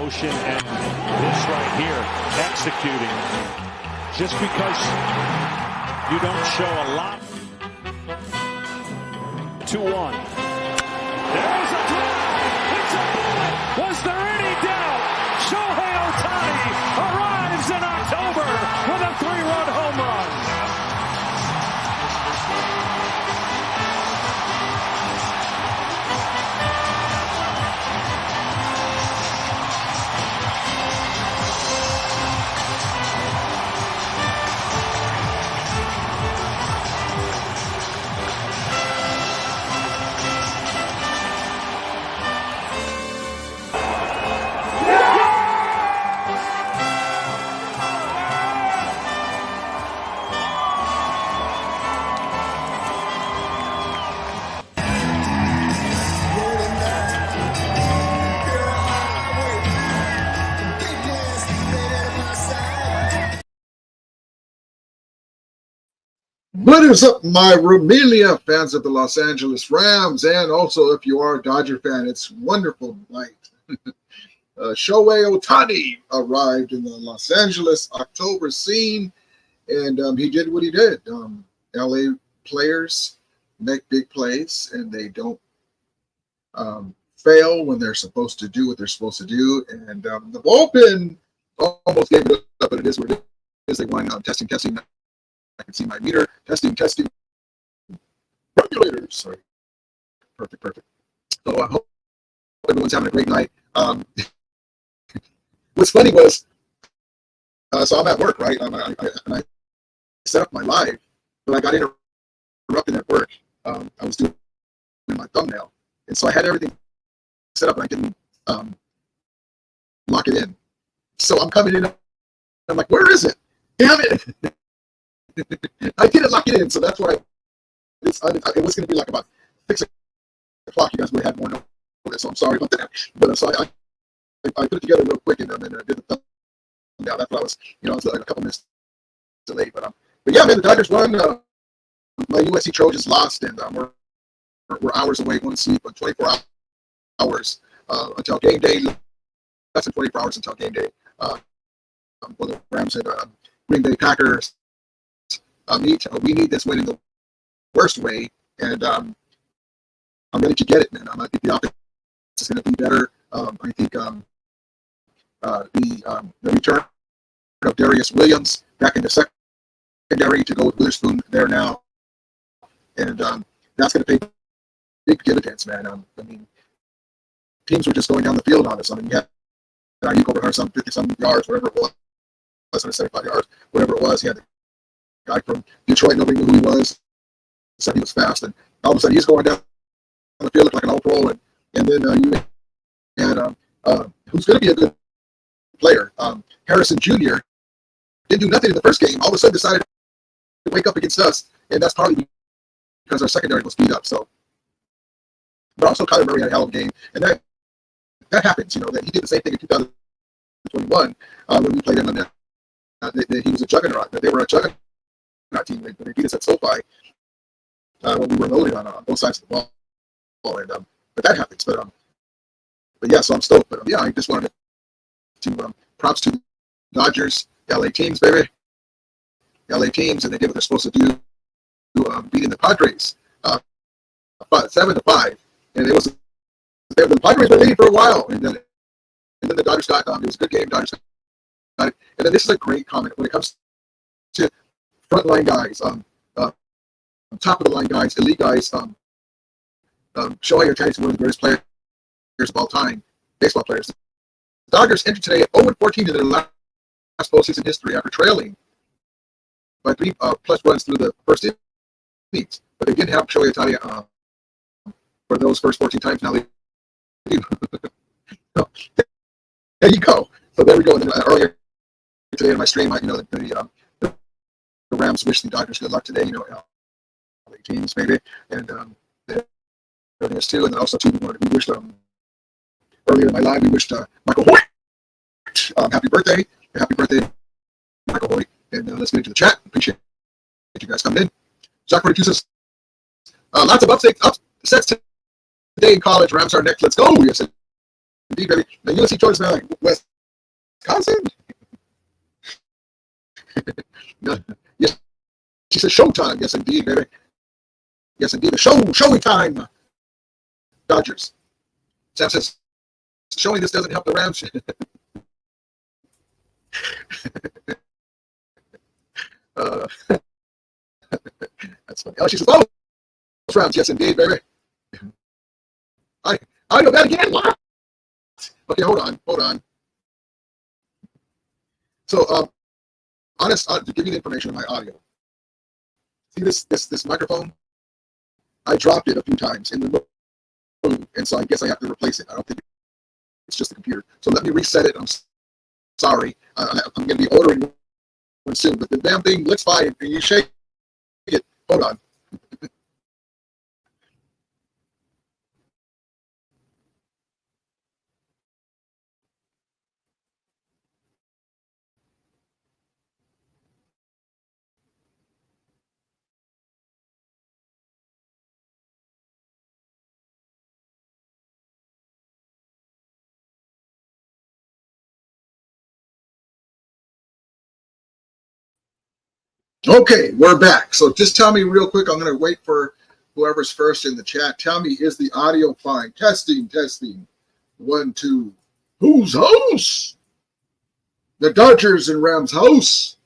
motion, and this right here, executing. Just because you don't show a lot. 2-1. There's a drive. It's a bullet. Was there any doubt? Shohei Ohtani arrives in October with a 3-run home run. What is up, my Romelia fans of the Los Angeles Rams, and also if you are a Dodger fan, it's wonderful night. Shohei Ohtani arrived in the Los Angeles October scene, and he did what he did. LA players make big plays, and they don't fail when they're supposed to do what they're supposed to do. And the bullpen almost gave it up, but it is what it is. They won testing. I can see my meter. Testing. Regulators. Sorry. Perfect. So I hope everyone's having a great night. What's funny was, so I'm at work, right? And I set up my live, but I got interrupted at work. I was doing my thumbnail, and so I had everything set up, and I didn't lock it in. So I'm coming in. I'm like, where is it? Damn it! I didn't lock it in, so that's why it was going to be like about 6 o'clock. You guys would have had more notice, so I'm sorry about that. But so I put it together real quick, and then I did the thumbnail. That's why I was, I was like a couple minutes delayed. But yeah, man, the Dodgers won. My USC Trojans lost, and we're hours away, going to sleep, 24 hours until game day. Less than 24 hours until game day. For the Rams and Green Bay Packers. We need this win in the worst way, and I'm ready to get it, man. I think the offense is going to be better. I think the return of Darius Williams back in the secondary to go with Witherspoon there now, and that's going to pay big dividends, man. I mean, teams were just going down the field on us. I mean, you had Ayuk over 50-some yards, whatever it was, 175 yards, whatever it was. He had guy from Detroit, nobody knew who he was. Said he was fast, and all of a sudden he's going down the field like an all-pro, and then you had who's going to be a good player, Harrison Jr. Didn't do nothing in the first game. All of a sudden decided to wake up against us, and that's probably because our secondary was beat up. So, but also Kyler Murray had a hell of a game, and that happens. That he did the same thing in 2021 when we played him. And that he was a juggernaut. That they were a juggernaut. Team. They beat us at SoFi when we were loaded on both sides of the ball, and but that happens. But yeah, so I'm stoked. But yeah, I just wanted to props to the Dodgers, LA teams, baby, LA teams, and they did what they're supposed to do, beating the Padres 7-5, and the Padres were leading for a while, and then the Dodgers got it was a good game. Dodgers got it, and then this is a great comment when it comes to frontline guys, top of the line guys, elite guys. Shohei Ohtani is one of the greatest players of all time, baseball players. The Dodgers entered today at 0-14 in their last postseason history after trailing by 3+ runs through the first innings. But they didn't have Shohei Ohtani for those first 14 times. Now they do. So, there you go. So there we go. And then, earlier today in my stream, the Rams wish the Dodgers good luck today, LA teams, maybe, and there it is too. And then also too, we wished earlier in my live, we wished Michael Hoyt happy birthday, Michael Hoyt. And let's get into the chat. Appreciate you guys coming in. Jack 42 says, lots of upsets today in college. Rams are next. Let's go. Yes, indeed, baby. The USC choice, man, like Wisconsin. Yes, she said showtime. Yes, indeed, baby. Yes, indeed. The showing time. Dodgers. Sam says showing this doesn't help the Rams. That's funny. Oh, she says, oh, Rams. Yes, indeed, baby. I know that again. What? Okay, hold on. So, honest, to give you the information on my audio. See this microphone? I dropped it a few times in the room, and so I guess I have to replace it. I don't think it's just the computer. So let me reset it. I'm sorry. I'm going to be ordering one soon, but the damn thing looks fine, and you shake it. Hold on. Okay, we're back. So just tell me real quick. I'm going to wait for whoever's first in the chat. Tell me, is the audio fine? Testing. 1, 2. Whose house? The Dodgers and Rams house.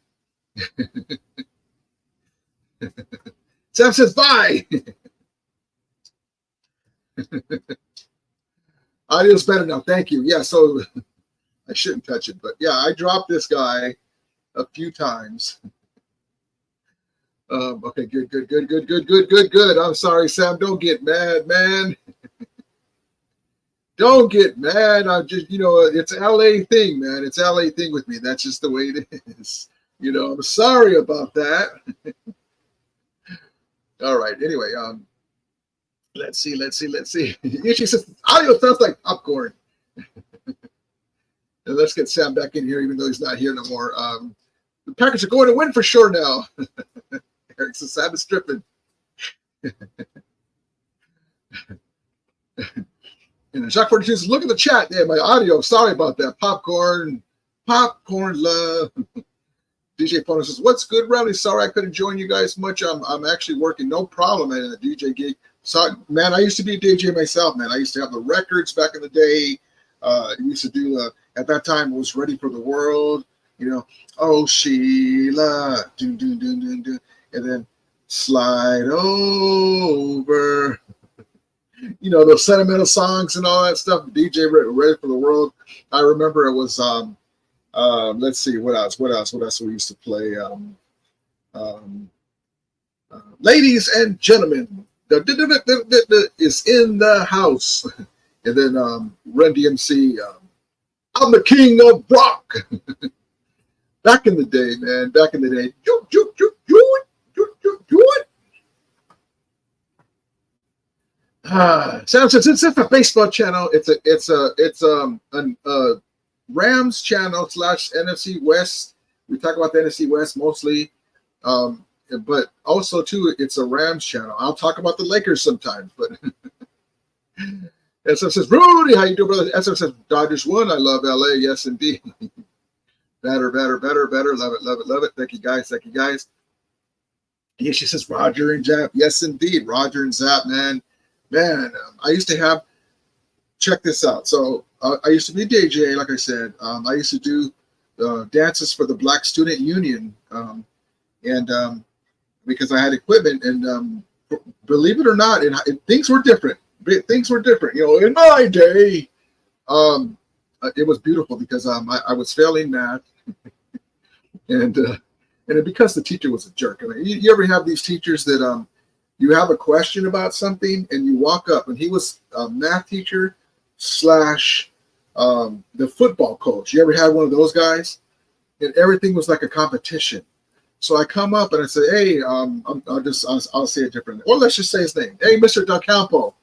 Sam says bye. Audio's better now. Thank you. Yeah, so I shouldn't touch it, but yeah, I dropped this guy a few times. Okay, good. I'm sorry, Sam. Don't get mad, man. Don't get mad. I'm just, it's an LA thing, man. It's LA thing with me. That's just the way it is. I'm sorry about that. All right. Anyway, let's see. She says audio sounds like popcorn. And let's get Sam back in here, even though he's not here no more. The Packers are going to win for sure now. Eric says Sam is stripping. And Jacques 42 says, look at the chat. Yeah, my audio. Sorry about that. Popcorn love. DJ Phono says, what's good, Rowdy? Sorry I couldn't join you guys much. I'm actually working. No problem, man, in a DJ gig. So, man, I used to be a DJ myself, man. I used to have the records back in the day. I used to do, at that time, it was Ready for the World. Oh, Sheila. Dun, dun, dun, dun, dun. And then Slide Over. Those sentimental songs and all that stuff. DJ Ready for the World. I remember it was, let's see, what else we used to play. Ladies and gentlemen, is in the house. And then Run DMC, I'm the king of rock. Back in the day, man. Back in the day. Do it. Sam says it's a baseball channel. It's a Rams channel / NFC West. We talk about the NFC West mostly, but also too it's a Rams channel. I'll talk about the Lakers sometimes, but SM says Rudy, how you doing, brother? SM says Dodgers won. I love LA. Yes, indeed. better. Love it. Thank you guys. Yeah, she says Roger and Zap. Yes, indeed, Roger and Zap, man. I used to have, check this out. So I used to be a DJ, like I said. I used to do dances for the Black Student Union, and because I had equipment, and believe it or not, things were different. In my day, it was beautiful because I was failing math, and because the teacher was a jerk. I mean, you ever have these teachers that you have a question about something and you walk up, and he was a math teacher / the football coach. You ever had one of those guys? And everything was like a competition. So I come up and I say, hey, I'll say it differently. Or let's just say his name. Hey, Mr. DeCampo.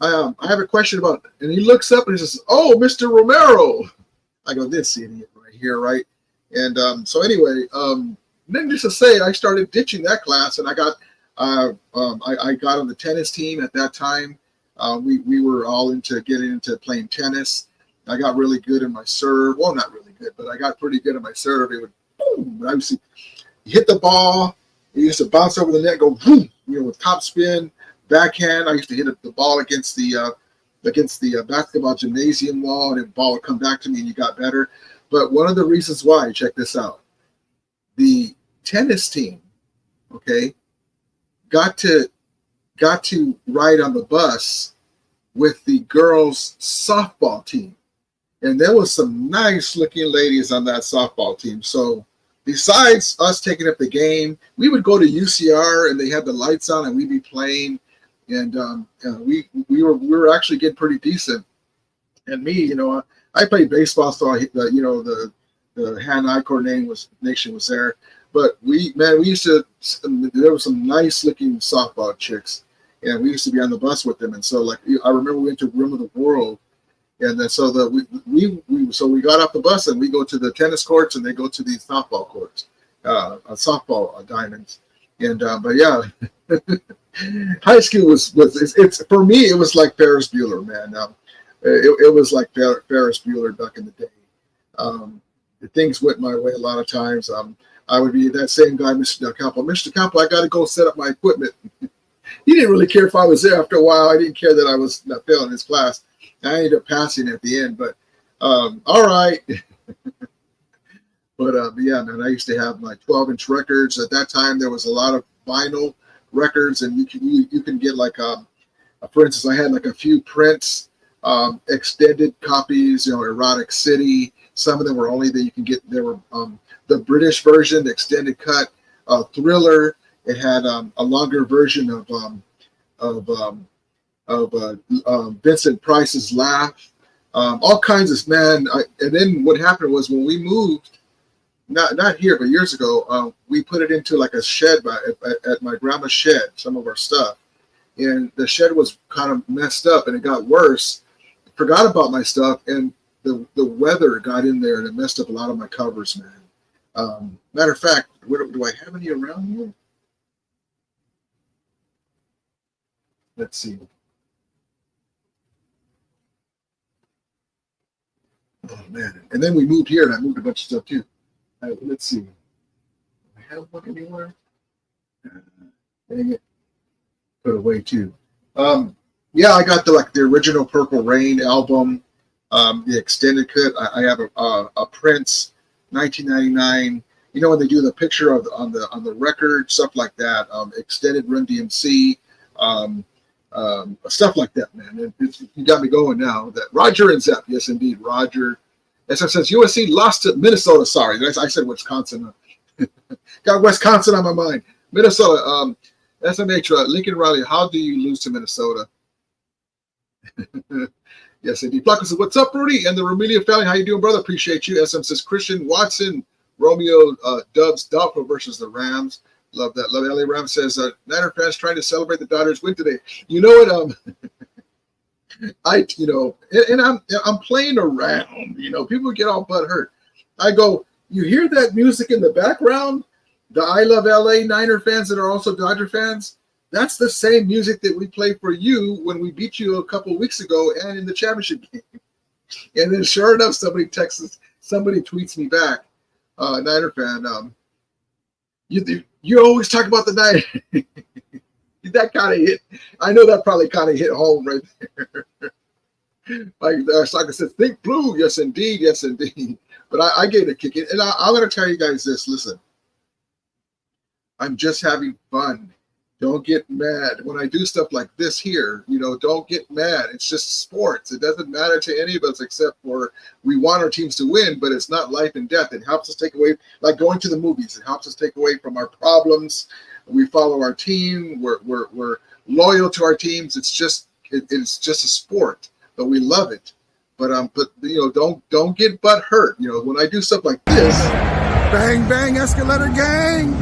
I have a question about, and he looks up and he says, oh, Mr. Romero. I go, this idiot right here, right? And so anyway, needless to say, I started ditching that class, and I got on the tennis team at that time. We were all into getting into playing tennis. I got really good in my serve. Well, not really good, but I got pretty good at my serve. It would boom. I used to hit the ball. It used to bounce over the net, go boom. With top spin, backhand. I used to hit the ball against the basketball gymnasium wall, and the ball would come back to me, and you got better. But one of the reasons why, check this out, the tennis team, okay, got to ride on the bus with the girls' softball team. And there was some nice looking ladies on that softball team. So besides us taking up the game, we would go to UCR and they had the lights on and we'd be playing. And we were actually getting pretty decent. And me, I played baseball, so the hand-eye coordination was there. But we used to. There were some nice looking softball chicks, and we used to be on the bus with them. And so, I remember we went to Room of the World, and then we got off the bus and we go to the tennis courts, and they go to these softball courts, softball diamonds. And but yeah, high school was it's for me. It was like Ferris Bueller, man. It was like Ferris Bueller back in the day. Things went my way a lot of times. I would be that same guy, Mr. Del Campo. Mr. Campo, I got to go set up my equipment. He didn't really care if I was there. After a while, I didn't care that I was not failing his class. I ended up passing at the end, but all right. But yeah, man, I used to have my 12-inch records. At that time, there was a lot of vinyl records, and you can get for instance, I had a few Prince extended copies, Erotic City. Some of them were only that you can get. There were the British version, the extended cut, Thriller. It had a longer version of Vincent Price's Laugh, all kinds of man. And then what happened was when we moved, not here, but years ago, we put it into a shed at my grandma's shed, some of our stuff, and the shed was kind of messed up, and it got worse. Forgot about my stuff, and the weather got in there, and it messed up a lot of my covers, man. Matter of fact, do I have any around here? Let's see. Oh man! And then we moved here, and I moved a bunch of stuff too. Let's see. Do I have one anywhere? Dang it! Put away too. Yeah, I got the original Purple Rain album, the extended cut. I have a Prince 1999. When they do the picture on the record, stuff like that. Extended Run DMC. Stuff like that, man. You got me going now. That Roger and Zepp, yes indeed, Roger. SF says USC lost to Minnesota. Sorry, I said Wisconsin. Got Wisconsin on my mind. Minnesota. SMH Lincoln Riley. How do you lose to Minnesota? Yes indeed. Plucker says, "What's up, Rudy and the Romelia family? How you doing, brother? Appreciate you." SM says Christian Watson, Romeo Dubs Doubtful versus the Rams. Love that. Love LA Rams says Niner fans trying to celebrate the Dodgers win today. You know what? I'm playing around. People get all butt hurt. I go, you hear that music in the background? The I Love LA Niner fans that are also Dodger fans. That's the same music that we played for you when we beat you a couple of weeks ago and in the championship game. And then sure enough, somebody tweets me back, Niner fan. You always talk about the Niners. That kind of hit. I know that probably kind of hit home right there. Like Saka says, think blue. Yes, indeed. Yes, indeed. But I gave it a kick. And I'm going to tell you guys this. Listen, I'm just having fun. Don't get mad. When I do stuff like this here, don't get mad. It's just sports. It doesn't matter to any of us except for we want our teams to win, but it's not life and death. It helps us take away, like going to the movies. It helps us take away from our problems. We follow our team. We're loyal to our teams. It's just a sport, but we love it. But don't get butt hurt. When I do stuff like this, bang bang escalator gang.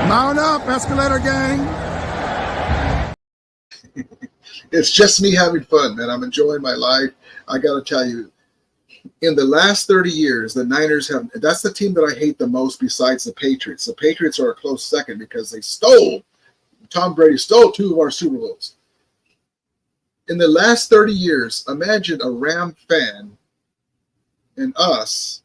Mount up, escalator gang. It's just me having fun, man. I'm enjoying my life. I got to tell you, in the last 30 years, the Niners that's the team that I hate the most besides the Patriots. The Patriots are a close second because they stole Tom Brady stole 2 of our Super Bowls. In the last 30 years, imagine a Ram fan and us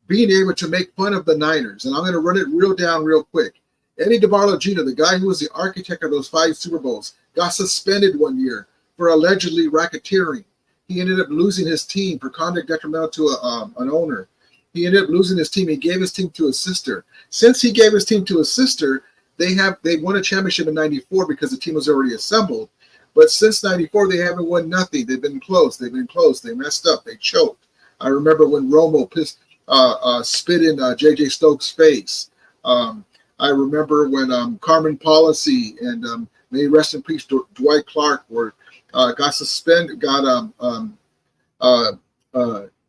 being able to make fun of the Niners. And I'm going to run it real quick. Eddie DeBarlo Jr., the guy who was the architect of those 5 Super Bowls, got suspended one year for allegedly racketeering. He ended up losing his team for conduct detrimental to an owner. He ended up losing his team. He gave his team to his sister. Since he gave his team to his sister, they won a championship in '94 because the team was already assembled. But since '94, they haven't won nothing. They've been close. They messed up. They choked. I remember when Romo spit in J.J. Stokes' face. I remember when Carmen Policy and may rest in peace Dwight Clark got suspended.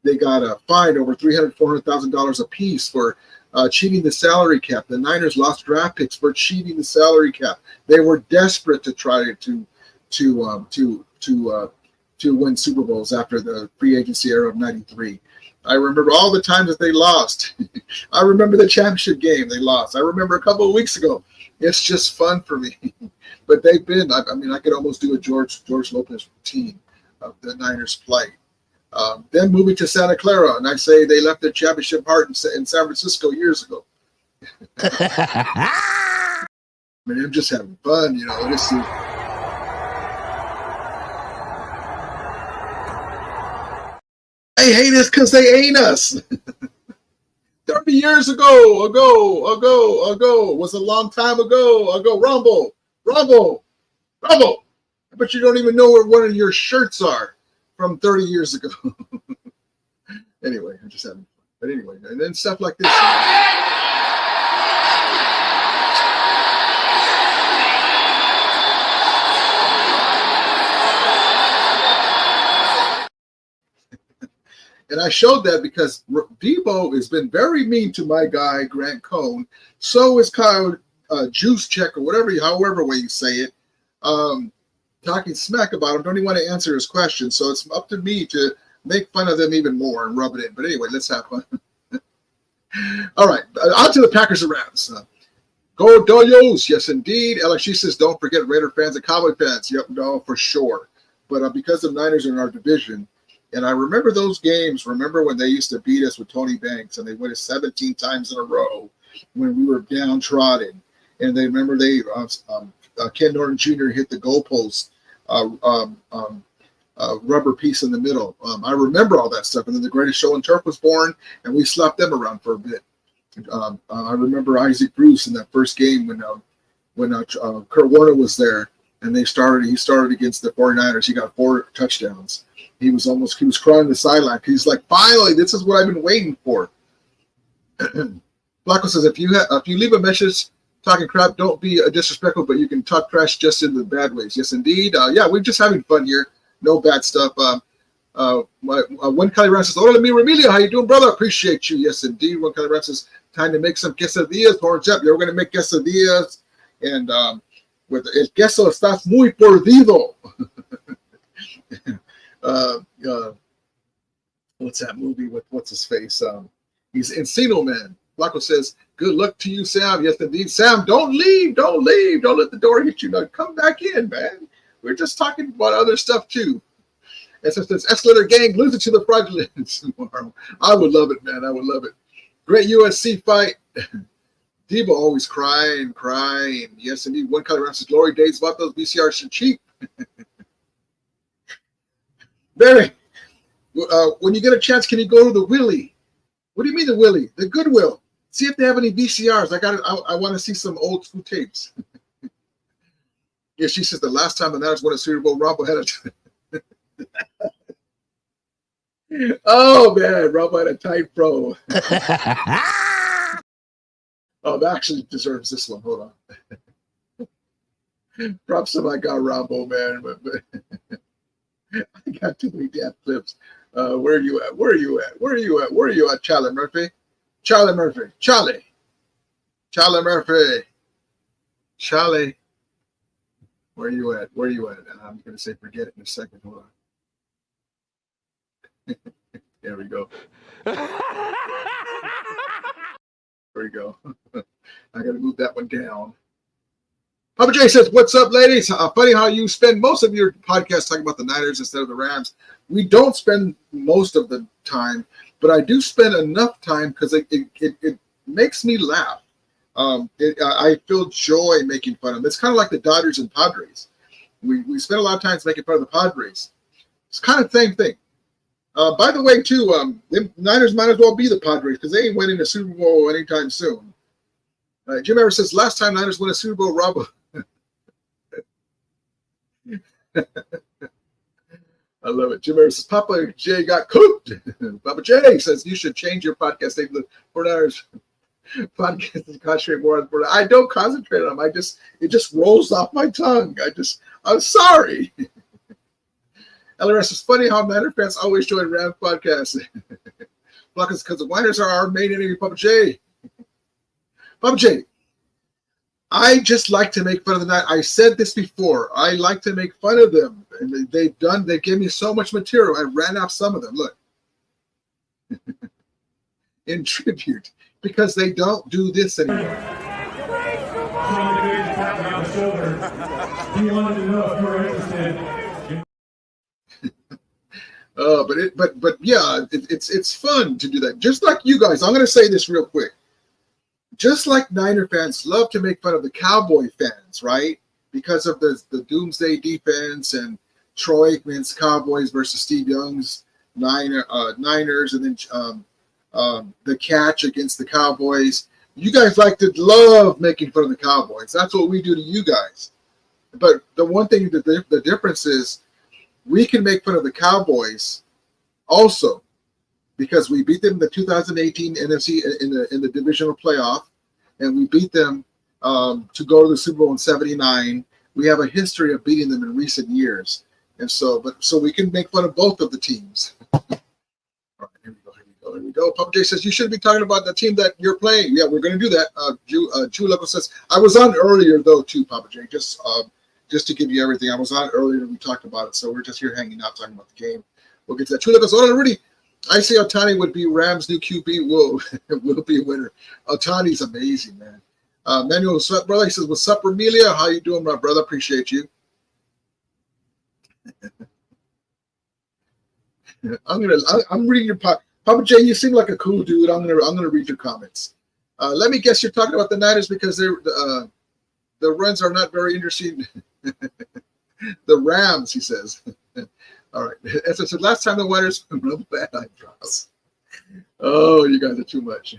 They got fined over $300,000-$400,000 apiece for cheating the salary cap. The Niners lost draft picks for cheating the salary cap. They were desperate to try to win Super Bowls after the free agency era of '93. I remember all the times that they lost. I remember the championship game they lost. I remember a couple of weeks ago. It's just fun for me. But they've been, I mean, I could almost do a George Lopez routine of the Niners' plight. Then moving to Santa Clara, and I say they left their championship heart in San Francisco years ago. I mean, I'm just having fun, you know. This is. They hate us because they ain't us. 30 years ago was a long time ago. Rumble. I bet you don't even know where one of your shirts are from 30 years ago. Anyway, I'm just having fun. But anyway, and then stuff like this. And I showed that because Debo has been very mean to my guy, Grant Cohn. So is Kyle Juszczyk, or however way you say it, talking smack about him. Don't even want to answer his question. So it's up to me to make fun of them even more and rub it in. But anyway, let's have fun. All right, on to the Packers and Rams. Go Doyos, yes indeed. LXG says, don't forget Raider fans and Cowboy fans. Yep, no, for sure. But because the Niners are in our division, and I remember those games. Remember when they used to beat us with Tony Banks, and they won it 17 times in a row when we were downtrodden. And they remember Ken Norton Jr. hit the goalpost, rubber piece in the middle. I remember all that stuff. And then the Greatest Show on Turf was born, and we slapped them around for a bit. I remember Isaac Bruce in that first game when Kurt Warner was there, and he started against the 49ers. He got 4 touchdowns. He was crying on the sideline. He's like, finally, this is what I've been waiting for. Flacco says, if you leave a message talking crap, don't be disrespectful, but you can talk trash just in the bad ways. Yes, indeed. Yeah, we're just having fun here. No bad stuff. One Cali Ram says, hola, mi Remilio. How you doing, brother? Appreciate you. Yes, indeed. One Cali Ram says, time to make some quesadillas. Horns up. Yeah, we're going to make quesadillas. And with el queso estás muy perdido. What's that movie with what's his face? He's Encino Man. Flacco says, good luck to you, Sam. Yes, indeed. Sam, don't leave. Don't let the door hit you. No, come back in, man. We're just talking about other stuff too. And since this Escalator gang loses to the fraudulence tomorrow, I would love it, man. I would love it. Great USC fight. Debo always crying. Yes, indeed. One color says, glory days about those VCRs are cheap. Barry, when you get a chance, can you go to the Willie? What do you mean the Willie? The Goodwill. See if they have any VCRs. I want to see some old school tapes. Yeah, she says the last time the Niners won a Super Bowl, Robo had a. Oh man, Robo had a tight pro. Oh, that actually deserves this one. Hold on. Props to my guy Robo, man. But I got too many damn clips. Where are you at? Charlie Murphy. Charlie. Where are you at? I'm going to say forget it in a second. Hold on. There we go. There we go. I got to move that one down. Papa J says, "What's up, ladies? Funny how you spend most of your podcast talking about the Niners instead of the Rams. We don't spend most of the time, but I do spend enough time because it makes me laugh. I feel joy making fun of them. It's kind of like the Dodgers and Padres. We spend a lot of time making fun of the Padres. It's kind of the same thing. By the way, too, the Niners might as well be the Padres because they ain't winning a Super Bowl anytime soon. Jim Evers says, last time Niners won a Super Bowl, Rob." I love it. Jim Evers says, "Papa J got cooked." Papa J says, "You should change your podcast name to the Niners podcast and concentrate more on the I don't concentrate on them. It just rolls off my tongue. I'm sorry." LRS, "It's funny how Niner fans always join Rams podcasts." Because the Niners are our main enemy, Papa J. Papa J, I just like to make fun of the Niners. I said this before. I like to make fun of them. And they gave me so much material. I ran off some of them. Look. In tribute. Because they don't do this anymore. He wanted to know if you were interested. But yeah, it's fun to do that. Just like you guys, I'm going to say this real quick. Just like Niner fans love to make fun of the Cowboy fans, right? Because of the Doomsday defense and Troy Aikman's Cowboys versus Steve Young's Niners, and then the catch against the Cowboys. You guys like to love making fun of the Cowboys. That's what we do to you guys. But the one thing that the difference is, we can make fun of the Cowboys also because we beat them in the 2018 NFC in the divisional playoff, and we beat them to go to the Super Bowl in '79. We have a history of beating them in recent years, and so we can make fun of both of the teams. All right, here we go. Papa J says, "You should be talking about the team that you're playing." Yeah, we're going to do that. Chuleko says, "I was on earlier though too, Papa J. Just to give you everything. I was on earlier and we talked about it, so we're just here hanging out talking about the game. We'll get to that." Chuleko says, "Oh, Rudy, I see Ohtani would be Rams' new QB. Will be a winner. Ohtani's amazing, man." Manuel, what's up, brother? He says, "What's up, Amelia? How you doing, my brother? Appreciate you." I'm reading your Papa J. You seem like a cool dude. I'm gonna read your comments. Let me guess, you're talking about the Niners because the runs are not very interesting. The Rams, he says. All right. As I said, last time the Niners run bad eyebrows. Oh, you guys are too much.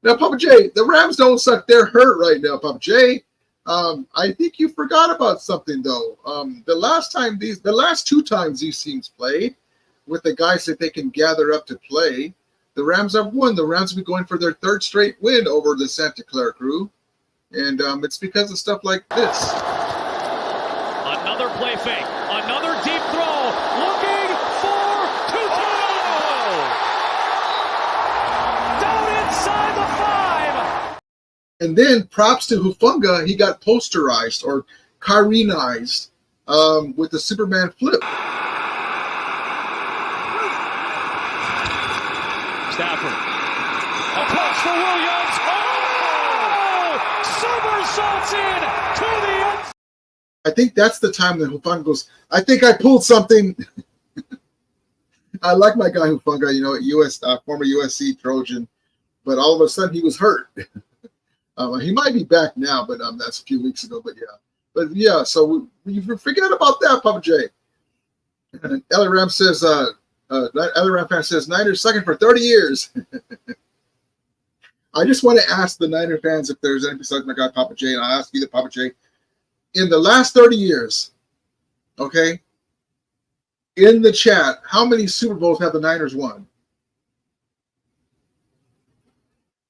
Now, Papa J, the Rams don't suck. They're hurt right now, Papa J. I think you forgot about something though. The last two times these teams played with the guys that they can gather up to play, the Rams have won. The Rams will be going for their third straight win over the Santa Clara Crew, and it's because of stuff like this. Another play fake, another deep throw, looking for Tutu! Down inside the 5! And then props to Hufanga, he got posterized or Kyrenized with the Superman flip. Stafford. A pass for Williams. Oh! Somersaults in to the end. I think that's the time that Hufanga goes, "I think I pulled something." I like my guy Hufanga, former USC Trojan, but all of a sudden he was hurt. He might be back now, but that's a few weeks ago. But yeah, so you forget about that, Papa J. Ellie Ram says, Ellie Ram fan says, "Niners second for 30 years." I just want to ask the Niner fans if there's any besides my guy Papa J, and I ask you, Papa J, in the last 30 years, okay, in the chat, how many Super Bowls have the Niners won?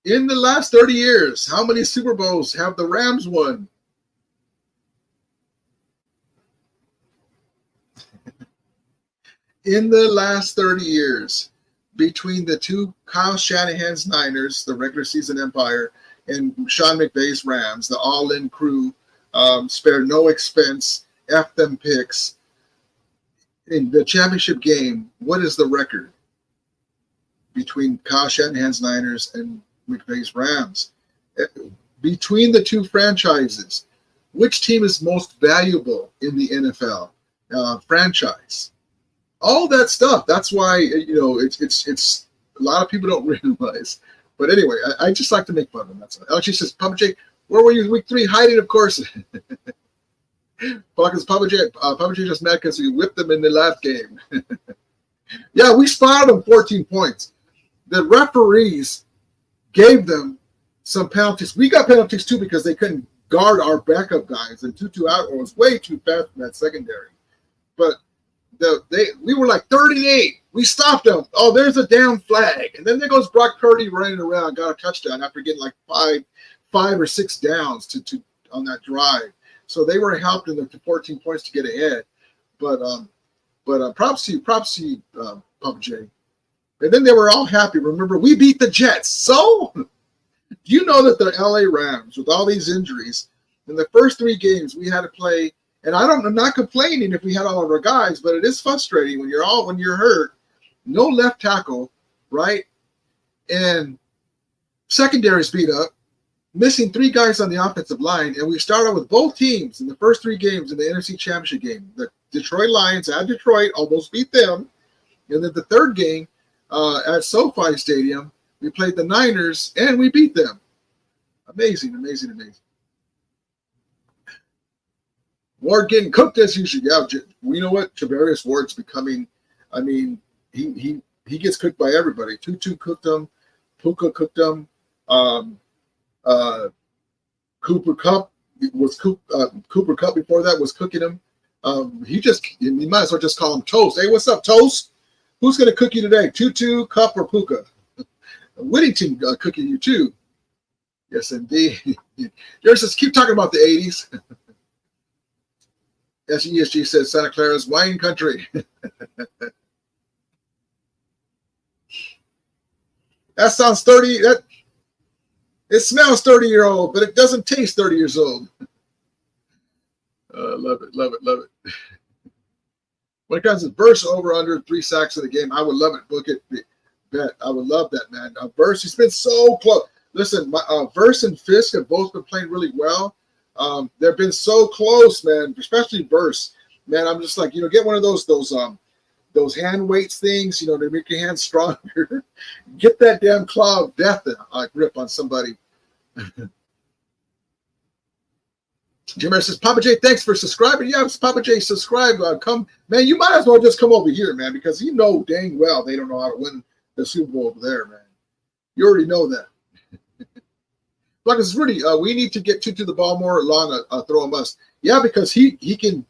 In the last 30 years, how many Super Bowls have the Rams won? In the last 30 years, between the two Kyle Shanahan's Niners, the regular season empire, and Sean McVay's Rams, the all-in crew, spared no expense, F them picks. In the championship game, what is the record between Kyle Shanahan's Niners and McVay's Rams? between the two franchises, which team is most valuable in the NFL franchise? All that stuff. That's why, it's a lot of people don't realize. But anyway, I just like to make fun of them. That's all. Alex says, Papa J, where were you week 3? Hiding, of course. Papa J just mad because we whipped them in the last game. Yeah, we spotted them 14 points. The referees gave them some penalties. We got penalties too because they couldn't guard our backup guys, and Tutu out was way too fast in that secondary. But we were like 38. We stopped them. Oh, there's a down flag, and then there goes Brock Purdy running around, got a touchdown after getting like five or six downs to on that drive. So they were helped in the 14 points to get ahead. But props to you, Papa J. And then they were all happy. Remember, we beat the Jets. So you know that the LA Rams, with all these injuries, in the first 3 games we had to play. And I'm not complaining if we had all of our guys, but it is frustrating when you're hurt, no left tackle, right? And secondary's beat up, missing 3 guys on the offensive line, and we started with both teams in the first 3 games in the NFC Championship game. The Detroit Lions at Detroit almost beat them, and then the 3rd game at SoFi Stadium, we played the Niners and we beat them. Amazing. Ward getting cooked as usual. Yeah, you know what? Travarius Ward's becoming. I mean, he gets cooked by everybody. Tutu cooked him. Puka cooked him. Cooper Kupp was Cooper Kupp before that was cooking him. You might as well just call him Toast. Hey, what's up, Toast? Who's going to cook you today? Tutu, Kupp, or Puka? Whittington cooking you too. Yes, indeed. There's just keep talking about the 80s. SESG says Santa Clara's wine country. That sounds 30. It smells 30-year-old, but it doesn't taste 30 years old. Love it. When it comes to Verse over under 3 sacks in the game, I would love it. Book it. Bet. I would love that, man. Verse, he's been so close. Listen, Verse and Fisk have both been playing really well. They've been so close, man, especially Verse. Man, I'm just like, get one of those hand weights things, to make your hands stronger. Get that damn claw of death grip on somebody. Jim says, Papa J, thanks for subscribing. Yeah, Papa J, subscribe. Come, man, you might as well just come over here, man, because you know dang well they don't know how to win the Super Bowl over there, man. You already know that. Like it's really, we need to get to the ball more along a throw a must. Yeah, because he can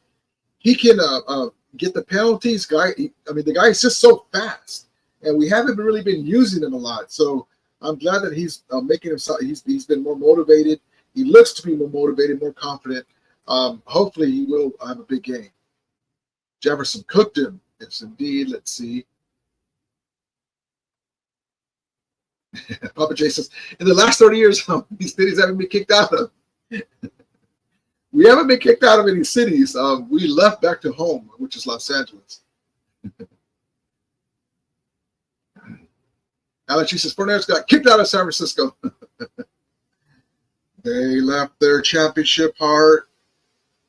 get the penalties. The guy's just so fast, and we haven't really been using him a lot. So I'm glad that he's making himself. He's been more motivated. He looks to be more motivated, more confident. Hopefully, he will have a big game. Jefferson cooked him. Yes, indeed. Let's see. Papa J says, in the last 30 years, how many cities haven't been kicked out of? We haven't been kicked out of any cities. We left back to home, which is Los Angeles. Alex, she says, Fortnite's got kicked out of San Francisco. They left their championship heart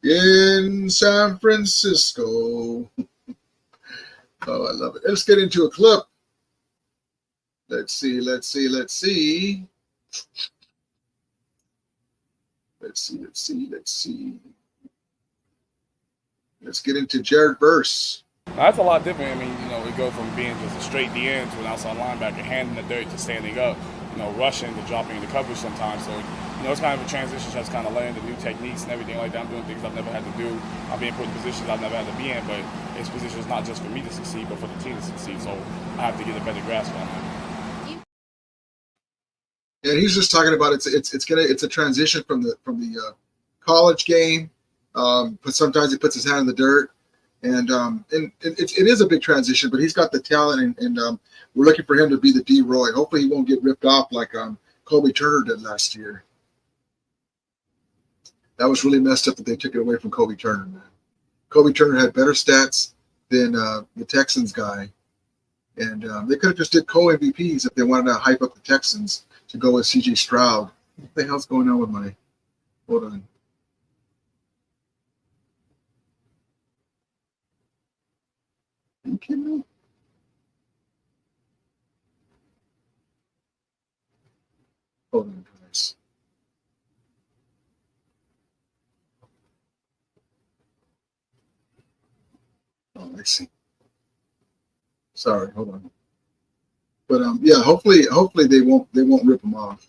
in San Francisco. Oh, I love it. Let's get into a clip. Let's see. Let's get into Jared Verse. That's a lot different. I mean, we go from being just a straight DN to an outside linebacker, handing the dirt to standing up, rushing to dropping into coverage sometimes. So, it's kind of a transition, just kind of learning the new techniques and everything like that. I'm doing things I've never had to do. I'm being put in positions I've never had to be in, but it's positions not just for me to succeed, but for the team to succeed. So I have to get a better grasp on that. And he's just talking about it's a transition from the college game, but sometimes he puts his hand in the dirt, and it is a big transition. But he's got the talent, and we're looking for him to be the D. Roy. Hopefully, he won't get ripped off like Kobe Turner did last year. That was really messed up that they took it away from Kobe Turner, man. Kobe Turner had better stats than the Texans guy, and they could have just did co-MVPs if they wanted to hype up the Texans to go with C.J. Stroud What the hell's going on with my? Hold on. Are you kidding me? Hold on, guys. Oh, I see. Sorry, hold on. But yeah, hopefully they won't rip them off.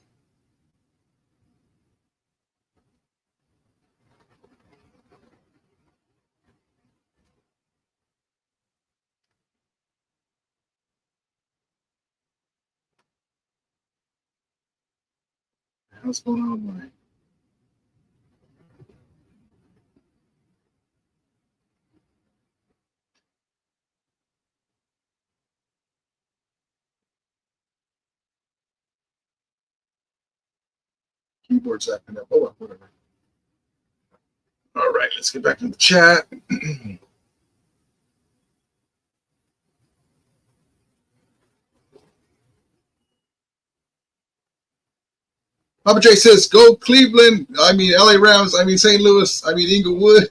What's going on with my keyboard's acting up? Oh, well, whatever. All right, let's get back to the chat. Papa J says, go Cleveland. I mean, LA Rams. I mean, St. Louis. I mean, Inglewood.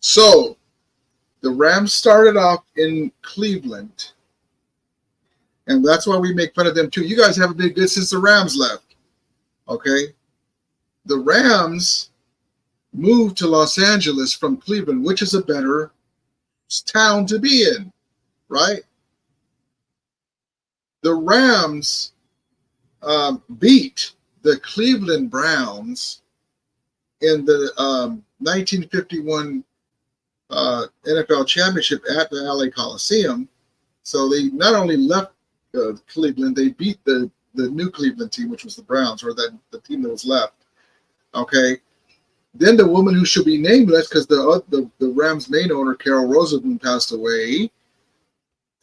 So, the Rams started off in Cleveland. And that's why we make fun of them, too. You guys haven't been good since the Rams left. Okay? The Rams moved to Los Angeles from Cleveland, which is a better town to be in. Right? The Rams beat the Cleveland Browns in the 1951 NFL Championship at the LA Coliseum. So they not only left Cleveland, they beat the new Cleveland team, which was the Browns, or the team that was left. Okay. Then the woman who should be nameless, because the Rams' main owner, Carol Rosenbloom, passed away,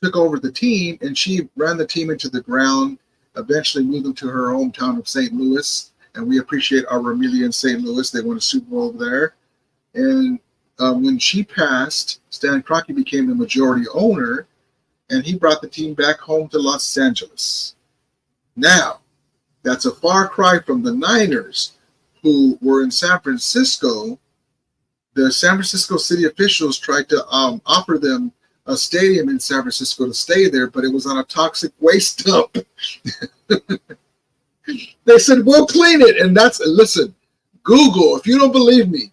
took over the team, and she ran the team into the ground. Eventually moved them to her hometown of St. Louis, and we appreciate our Ramelia in St. Louis. They won a Super Bowl over there. And when she passed, Stan Kroenke became the majority owner, and he brought the team back home to Los Angeles. Now, that's a far cry from the Niners, who were in San Francisco. The San Francisco city officials tried to offer them a stadium in San Francisco to stay there, but it was on a toxic waste dump. They said, we'll clean it. And listen, Google, if you don't believe me,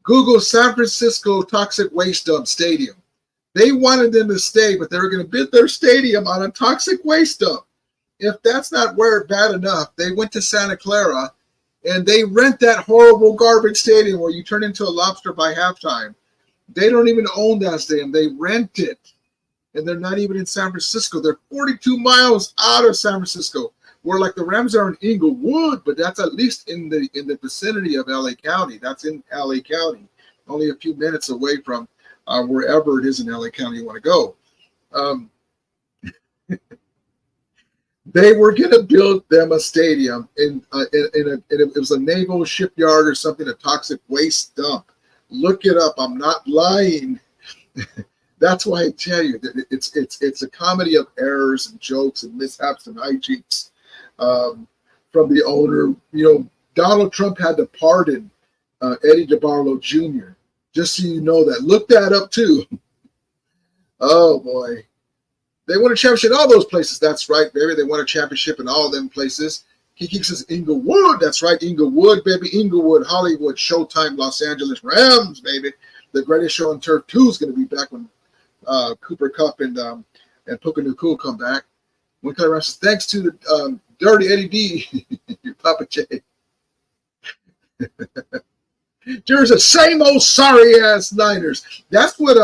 Google San Francisco toxic waste dump stadium. They wanted them to stay, but they were going to build their stadium on a toxic waste dump. If that's not bad enough, they went to Santa Clara and they rent that horrible garbage stadium where you turn into a lobster by halftime. They don't even own that stadium. They rent it. And they're not even in San Francisco. They're 42 miles out of San Francisco. Where like the Rams are in Inglewood, but that's at least in the vicinity of LA County. That's in LA County. Only a few minutes away from wherever it is in LA County you want to go. They were going to build them a stadium it was a naval shipyard or something, a toxic waste dump. Look it up. I'm not lying. That's why I tell you that it's a comedy of errors and jokes and mishaps and hijinks from the owner. You know, Donald Trump had to pardon Eddie DeBarlo Jr. Just so you know that. Look that up too. Oh boy, they won a championship in all those places. That's right, baby. They won a championship in all them places. Kiki says Inglewood. That's right, Inglewood, baby. Inglewood, Hollywood, Showtime, Los Angeles Rams, baby. The greatest show on turf 2 is going to be back when Cooper Kupp and Puka Nacua come back. When Kelly Rams says, thanks to the Dirty Eddie D, Papa J. There's a same old sorry ass Niners. That's what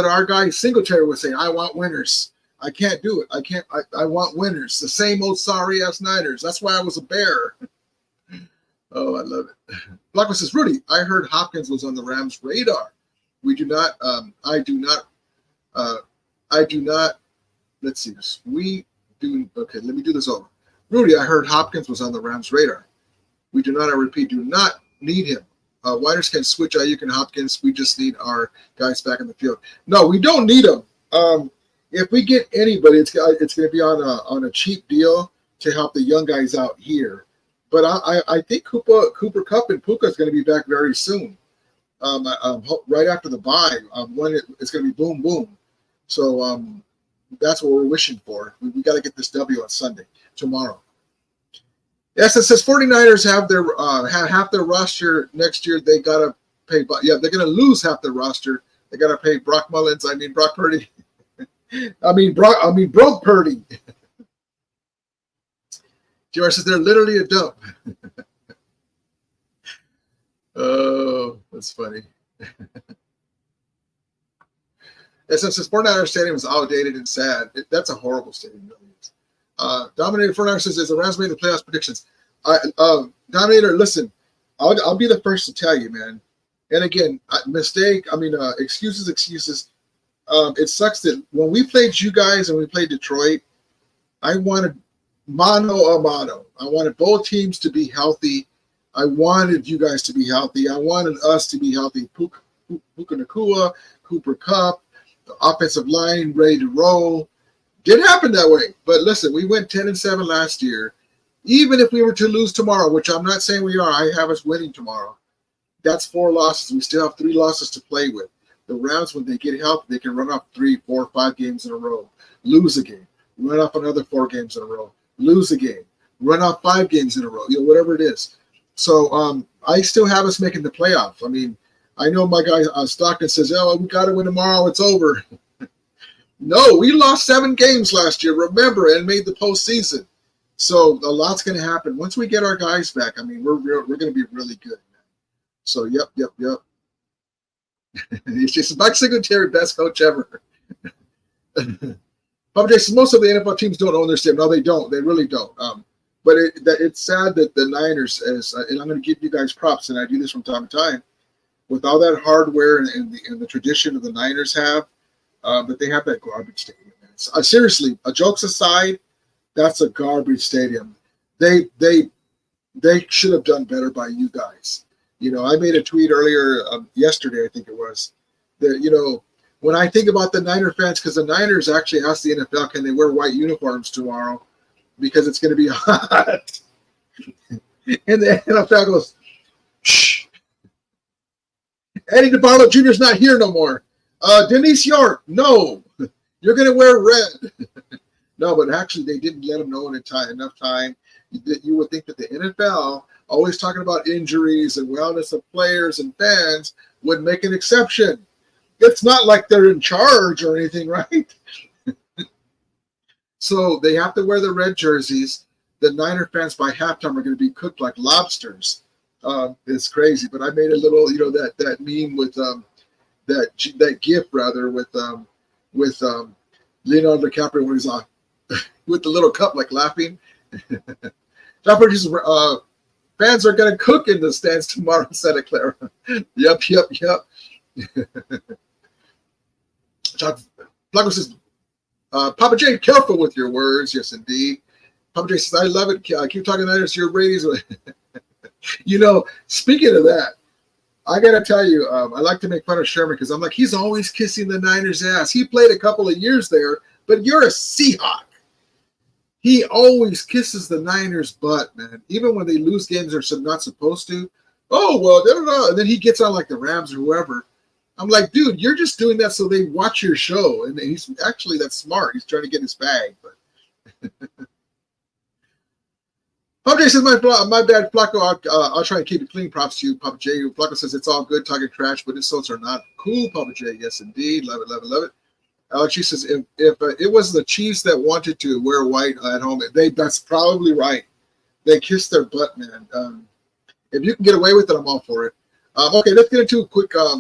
our guy Singletary was saying. I want winners. I can't do it. I want winners. The same old sorry ass Niners. That's why I was a Bear. Oh, I love it. Blackwell says, Rudy, I heard Hopkins was on the Rams' radar. We do not. I do not. Let's see this. We do. Okay, let me do this over. Rudy, I heard Hopkins was on the Rams' radar. We do not. I repeat, do not need him. Widers can switch Ayuk and Hopkins. We just need our guys back in the field. No, we don't need them. If we get anybody, it's going to be on a cheap deal. to help the young guys out here. But I think Cooper Kupp and Puka is going to be back very soon. Right after the bye, when it's going to be boom, boom. So that's what we're wishing for. We got to get this W on Sunday, tomorrow. Yes, it says 49ers have their have half their roster next year. They got to pay. Yeah, they're going to lose half their roster. They got to pay Brock Purdy. Brock Purdy. JR says they're literally a dump. Oh, that's funny. It says 49ers stadium is outdated and sad. That's a horrible stadium. Dominator 49ers says, is the Rams made the playoffs predictions? Dominator, listen, I'll be the first to tell you, man. And again, excuses. It sucks that when we played you guys and we played Detroit, I wanted mano a mano. I wanted both teams to be healthy. I wanted you guys to be healthy. I wanted us to be healthy. Puka Nacua, Cooper Kupp, the offensive line ready to roll. Didn't happen that way. But listen, we went 10-7 last year. Even if we were to lose tomorrow, which I'm not saying we are, I have us winning tomorrow. That's 4 losses. We still have 3 losses to play with. The Rams, when they get healthy, they can run off 3, 4, 5 games in a row, lose a game, run off another 4 games in a row, lose a game, run off 5 games in a row, whatever it is. So I still have us making the playoff. I mean, I know my guy Stockton says, "Oh, we got to win tomorrow. It's over." No, we lost 7 games last year, remember, and made the postseason. So a lot's going to happen once we get our guys back. I mean, we're going to be really good. So yep. It's just Mike Singletary, best coach ever. Papa J says most of the NFL teams don't own their stadium. No, they don't. They really don't. But it's sad that the Niners, and I'm going to give you guys props, and I do this from time to time, with all that hardware and the tradition of the Niners have, but they have that garbage stadium. Seriously, jokes aside, that's a garbage stadium. They should have done better by you guys. I made a tweet earlier yesterday, I think it was, that, when I think about the Niner fans, because the Niners actually asked the NFL, can they wear white uniforms tomorrow? Because it's going to be hot. And the NFL goes, shh. Eddie DeBarlo Jr. is not here no more. Denise York, no. You're going to wear red. No, but actually they didn't let him know in enough time. You would think that the NFL, always talking about injuries and wellness of players and fans, would make an exception. It's not like they're in charge or anything, right? So they have to wear the red jerseys. The Niner fans by halftime are going to be cooked like lobsters. It's crazy. But I made a little, that meme with that GIF rather with Leonardo DiCaprio when he's on with the little cup like laughing. Fans are going to cook in the stands tomorrow in Santa Clara. Yep. Flaco says, Papa J, careful with your words. Yes, indeed. Papa J says, I love it. I keep talking about your ratings. Speaking of that, I got to tell you, I like to make fun of Sherman because I'm like, he's always kissing the Niners' ass. He played a couple of years there, but you're a Seahawk. He always kisses the Niners' butt, man. Even when they lose games they're not supposed to. Oh, well, da-da-da. And then he gets on like the Rams or whoever. I'm like, dude, you're just doing that so they watch your show. And he's actually that's smart. He's trying to get his bag. But Papa J says, my bad, Flaco. I'll try and keep it clean. Props to you, Papa J. Flaco says, it's all good talking trash, but insults are not cool, Papa J. Yes, indeed. Love it. Alex, she says, if it was the Chiefs that wanted to wear white at home, that's probably right. They kissed their butt, man. If you can get away with it, I'm all for it. Okay, let's get into a quick a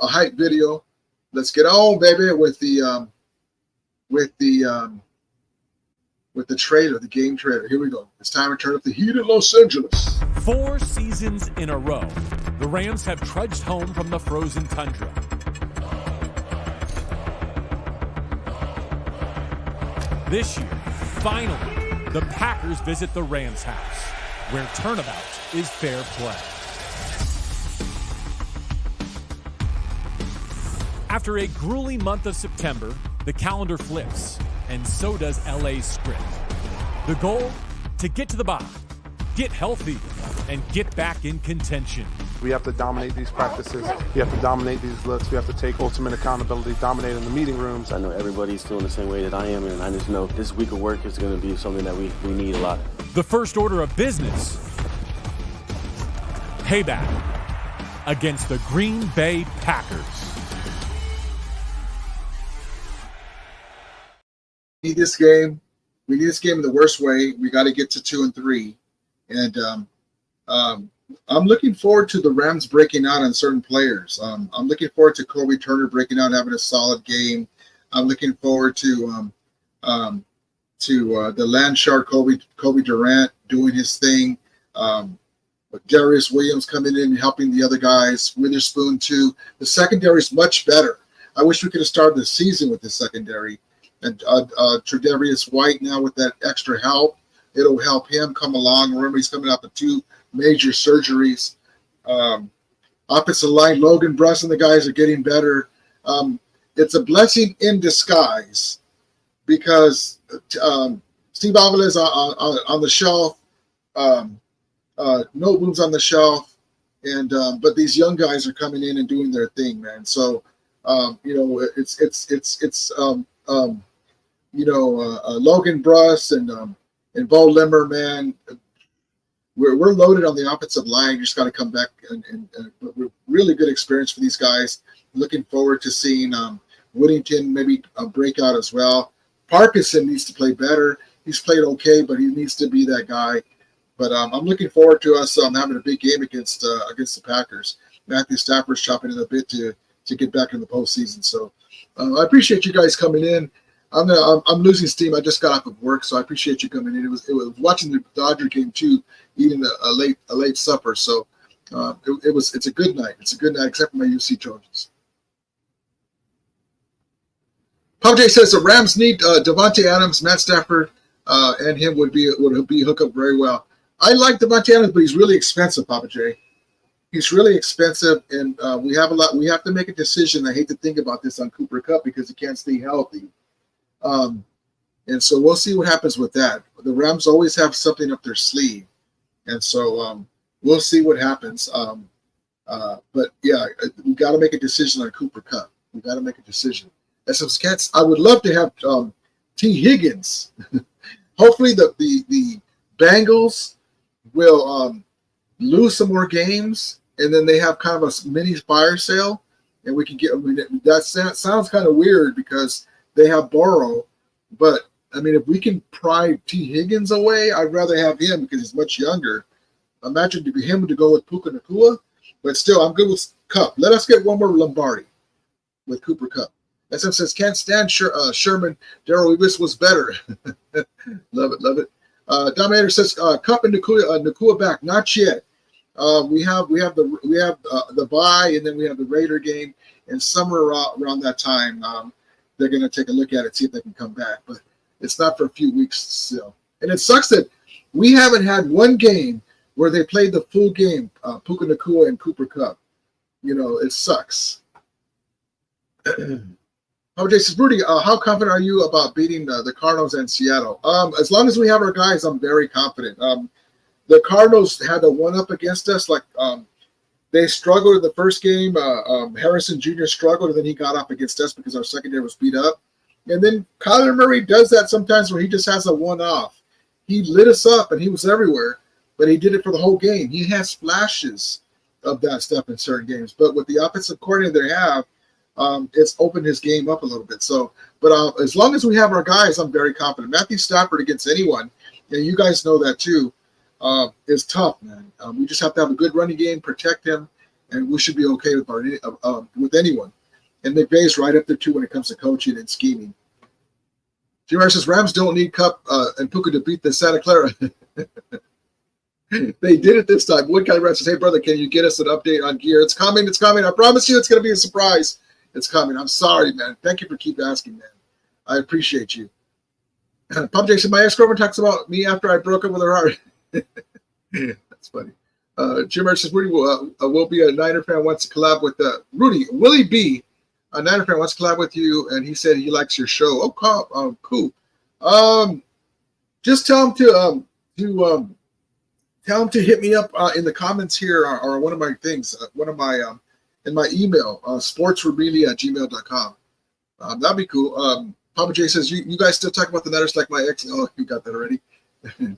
hype video. Let's get on, baby, with the trailer, the game trailer. Here we go. It's time to turn up the heat in Los Angeles. 4 seasons in a row, the Rams have trudged home from the frozen tundra. This year, finally, the Packers visit the Rams house, where turnabout is fair play. After a grueling month of September, the The calendar flips, and so does LA's script. The goal? To get to the bye, get healthy, and get back in contention. We have to dominate these practices. We have to dominate these looks. We have to take ultimate accountability, dominate in the meeting rooms. I know everybody's feeling the same way that I am, and I just know this week of work is going to be something that we need a lot. The first order of business: payback against the Green Bay Packers. We need this game. We need this game in the worst way. We got to get to 2-3. And I'm looking forward to the Rams breaking out on certain players. I'm looking forward to Kobe Turner breaking out, having a solid game. I'm looking forward to the land shark Kobe Durant doing his thing. With Darius Williams coming in and helping the other guys. Witherspoon too. The secondary is much better. I wish we could have started the season with the secondary. And Tre'Davious White now with that extra help, it'll help him come along. Remember, he's coming out with 2 major surgeries. Offensive line, Logan Bruss and the guys are getting better. It's a blessing in disguise because Steve Avila is on the shelf. No moves on the shelf, and but these young guys are coming in and doing their thing, man. So it's Logan Bruss and Bo Limmer, man. We're loaded on the offensive line. You just got to come back and really good experience for these guys. Looking forward to seeing Whittington maybe break out as well. Parkinson needs to play better. He's played okay, but he needs to be that guy. But I'm looking forward to us having a big game against the Packers. Matthew Stafford's chopping it a bit to get back in the postseason. So I appreciate you guys coming in. I'm losing steam. I just got off of work, so I appreciate you coming in. It was watching the Dodger game too, eating a late supper. So it's a good night. It's a good night, except for my UC Trojans. Pop J says the Rams need Devontae Adams, Matt Stafford, and him would be hook up very well. I like Devontae Adams, but he's really expensive, Papa J. He's really expensive, and we have to make a decision. I hate to think about this on Cooper Kupp because he can't stay healthy. And so we'll see what happens with that. The Rams always have something up their sleeve, and so we'll see what happens. But yeah, we got to make a decision on Cooper Kupp. We got to make a decision. And some cats, I would love to have T. Higgins. Hopefully, the Bengals will lose some more games, and then they have kind of a mini fire sale, and we can get. That sounds kind of weird because they have Burrow, but I mean, if we can pry T. Higgins away, I'd rather have him because he's much younger. Imagine him to go with Puka Nacua, but still, I'm good with Kupp. Let us get one more Lombardi with Cooper Kupp. SM says, can't stand Sherman. Darrell Revis was better. Love it. Dominator says, Kupp and Nacua back. Not yet. We have the bye, and then we have the Raider game, and somewhere around that time, they're going to take a look at it, see if they can come back. But it's not for a few weeks still. And it sucks that we haven't had one game where they played the full game, Puka Nacua and Cooper Kupp. It sucks. Jay says, Rudy, how confident are you about beating the Cardinals and Seattle? As long as we have our guys, I'm very confident. The Cardinals had a one-up against us. They struggled in the first game. Harrison Jr. struggled, and then he got up against us because our secondary was beat up. And then Kyler Murray does that sometimes where he just has a one-off. He lit us up, and he was everywhere, but he did it for the whole game. He has flashes of that stuff in certain games. But with the offensive coordinator they have, it's opened his game up a little bit. So, but as long as we have our guys, I'm very confident. Matthew Stafford against anyone, and you guys know that too, is tough, man. We just have to have a good running game, protect him, and we should be okay with anyone. And McVay's right up there too when it comes to coaching and scheming. Jim says Rams don't need Kupp and Puka to beat the Santa Clara. They did it this time. Woodcock says, hey, brother, can you get us an update on gear? It's coming. I promise you it's going to be a surprise. It's coming. I'm sorry, man. Thank you for keep asking, man. I appreciate you. Pop Jason, my ex-girlfriend talks about me after I broke up with her heart. That's funny. Jim says, Rudy will be a Niner fan, wants to collab with Rudy. Willie B A Niner fan wants to collab with you, and he said he likes your show. Oh, cool. Just tell him to hit me up in the comments here, or one of my things, in my email, sportsrebellia@gmail.com. That'd be cool. Papa J says, you guys still talk about the Niners like my ex. Oh, you got that already.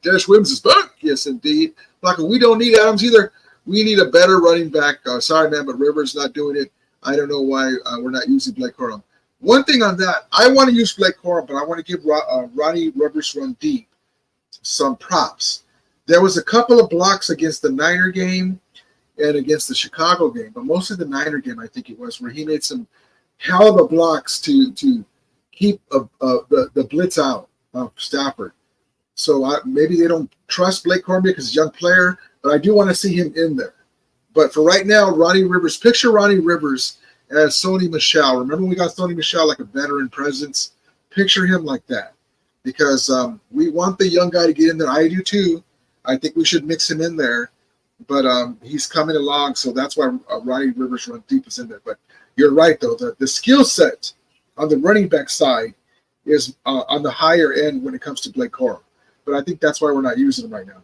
Dennis Williams is back. Yes, indeed. Flacco, we don't need Adams either. We need a better running back. Sorry, man, but Rivers not doing it. I don't know why we're not using Blake Corum. One thing on that, I want to use Blake Corum, but I want to give Ronnie Rivers Run Deep some props. There was a couple of blocks against the Niner game and against the Chicago game, but mostly the Niner game, I think it was, where he made some hell of a blocks to keep the blitz out of Stafford. So maybe they don't trust Blake Corum because he's a young player, but I do want to see him in there. But for right now, Ronnie Rivers, picture Ronnie Rivers as Sony Michel. Remember when we got Sony Michel like a veteran presence? Picture him like that, because we want the young guy to get in there. I do too. I think we should mix him in there, but he's coming along, so that's why Ronnie Rivers Run Deep is in there. But you're right, though. The skill set on the running back side is on the higher end when it comes to Blake Corum. But I think that's why we're not using him right now.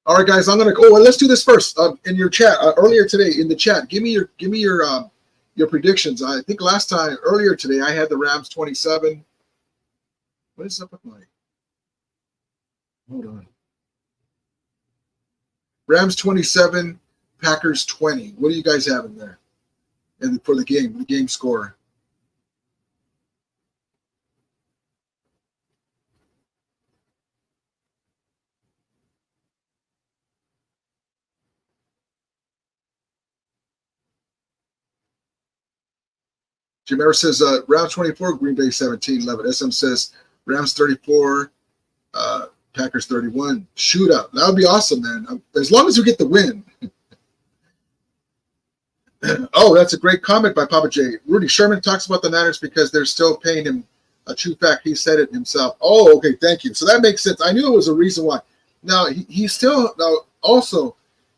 All right, guys, I'm gonna go. Well, let's do this first. In your chat earlier today, in the chat, give me your predictions. I think earlier today, I had the Rams 27. What is up with my? Hold on. Rams 27, Packers 20. What do you guys have in there? And for the game score. Jamera says Rams 24, Green Bay 17. Love it. SM says Rams 34, Packers 31. Shootout. That would be awesome, man. As long as we get the win. Oh, that's a great comment by Papa J. Rudy Sherman talks about the Niners because they're still paying him. A true fact. He said it himself. Oh, okay. Thank you. So that makes sense. I knew it was a reason why. Now he still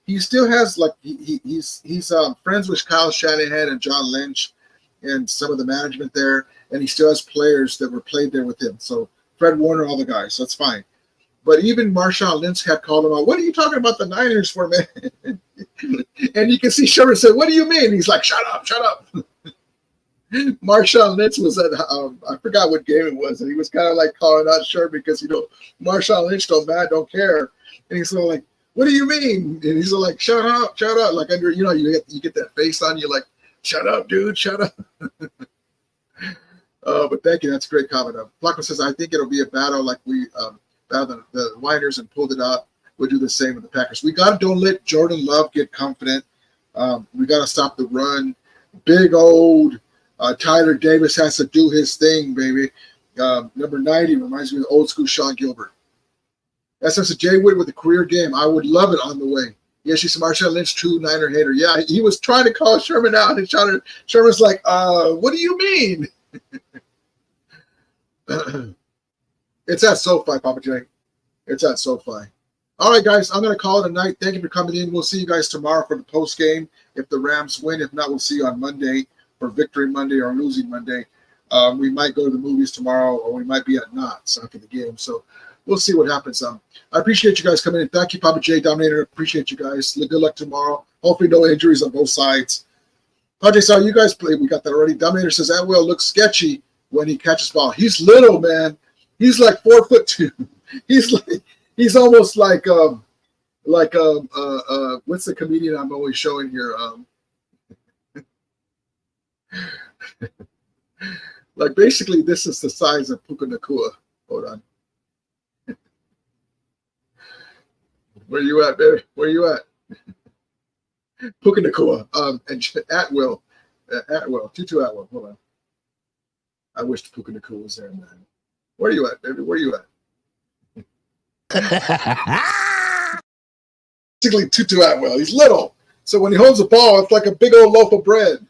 has like he's friends with Kyle Shanahan and John Lynch and some of the management there, and he still has players that were played there with him. So Fred Warner, all the guys, that's fine. But even Marshawn Lynch had called him out. What are you talking about the Niners for, man? And you can see Sherman said, "What do you mean?" He's like, "Shut up, shut up." Marshawn Lynch was at I forgot what game it was, and he was kind of like calling out Sherman because Marshawn Lynch don't care, and he's sort of like, "What do you mean?" And he's like, "Shut up, shut up." Like under you get that face on you, like, "Shut up, dude, shut up." But thank you. That's a great comment. Flacco says, I think it'll be a battle like we battled the Niners and pulled it out. We'll do the same with the Packers. Don't let Jordan Love get confident. We got to stop the run. Big old Tyler Davis has to do his thing, baby. Number 90 reminds me of old school Sean Gilbert. That's a Jay Wood with a career game. I would love it on the way. Yeah, she's a Marshawn Lynch, true Niner hater. Yeah, he was trying to call Sherman out, and Sherman's like, what do you mean? It's at SoFi, Papa J. It's at SoFi. All right, guys, I'm going to call it a night. Thank you for coming in. We'll see you guys tomorrow for the post game if the Rams win. If not, we'll see you on Monday for Victory Monday or Losing Monday. We might go to the movies tomorrow, or we might be at Knott's after the game. So we'll see what happens. I appreciate you guys coming in. Thank you, Papa J. Dominator. Appreciate you guys. Good luck tomorrow. Hopefully no injuries on both sides. Papa J, saw you guys play. We got that already. Dominator says Atwell looks sketchy when he catches ball. He's little, man. He's like 4'2". He's almost like what's the comedian I'm always showing here? Like basically this is the size of Puka Nakua. Hold on. Where you at, baby? Where you at? Puka Nakua. And Atwell, Tutu Atwell. Hold on. I wish Puka Nakua was there, man. Where you at, baby? Where you at? Basically, Tutu Atwell. He's little, so when he holds the ball, it's like a big old loaf of bread.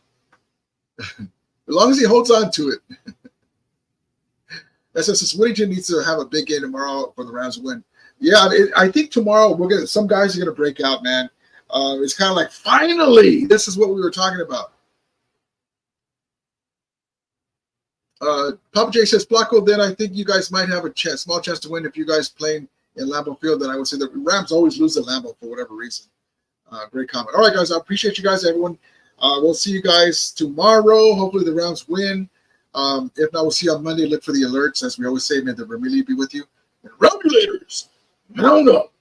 As long as he holds on to it. SSS Whittington needs to have a big game tomorrow for the Rams to win. Yeah, I think tomorrow some guys are gonna break out, man. It's kind of like finally, this is what we were talking about. Papa J says, Flacco, then I think you guys might have a small chance to win if you guys playing in Lambeau Field. Then I would say the Rams always lose at Lambeau for whatever reason. Great comment. All right, guys, I appreciate you guys, everyone. We'll see you guys tomorrow. Hopefully the Rams win. If not, we'll see you on Monday. Look for the alerts. As we always say, may the Vermillion be with you. And Ramulators, mount up.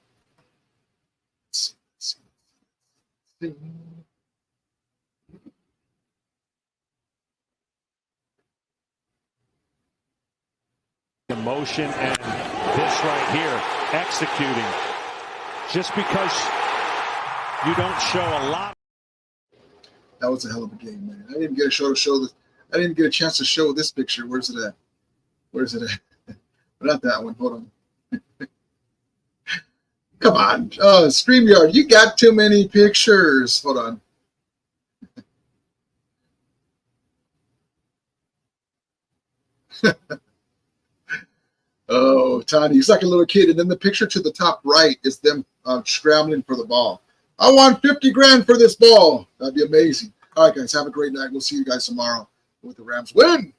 Emotion and this right here, executing. Just because you don't show a lot. That was a hell of a game, man. I didn't get a I didn't get a chance to show this picture. Where's it at? Where's it at? Not that one. Hold on. Come on. StreamYard, you got too many pictures. Hold on. Oh, Tiny, he's like a little kid. And then the picture to the top right is them scrambling for the ball. I want 50 grand for this ball. That'd be amazing. All right, guys, have a great night. We'll see you guys tomorrow with the Rams win.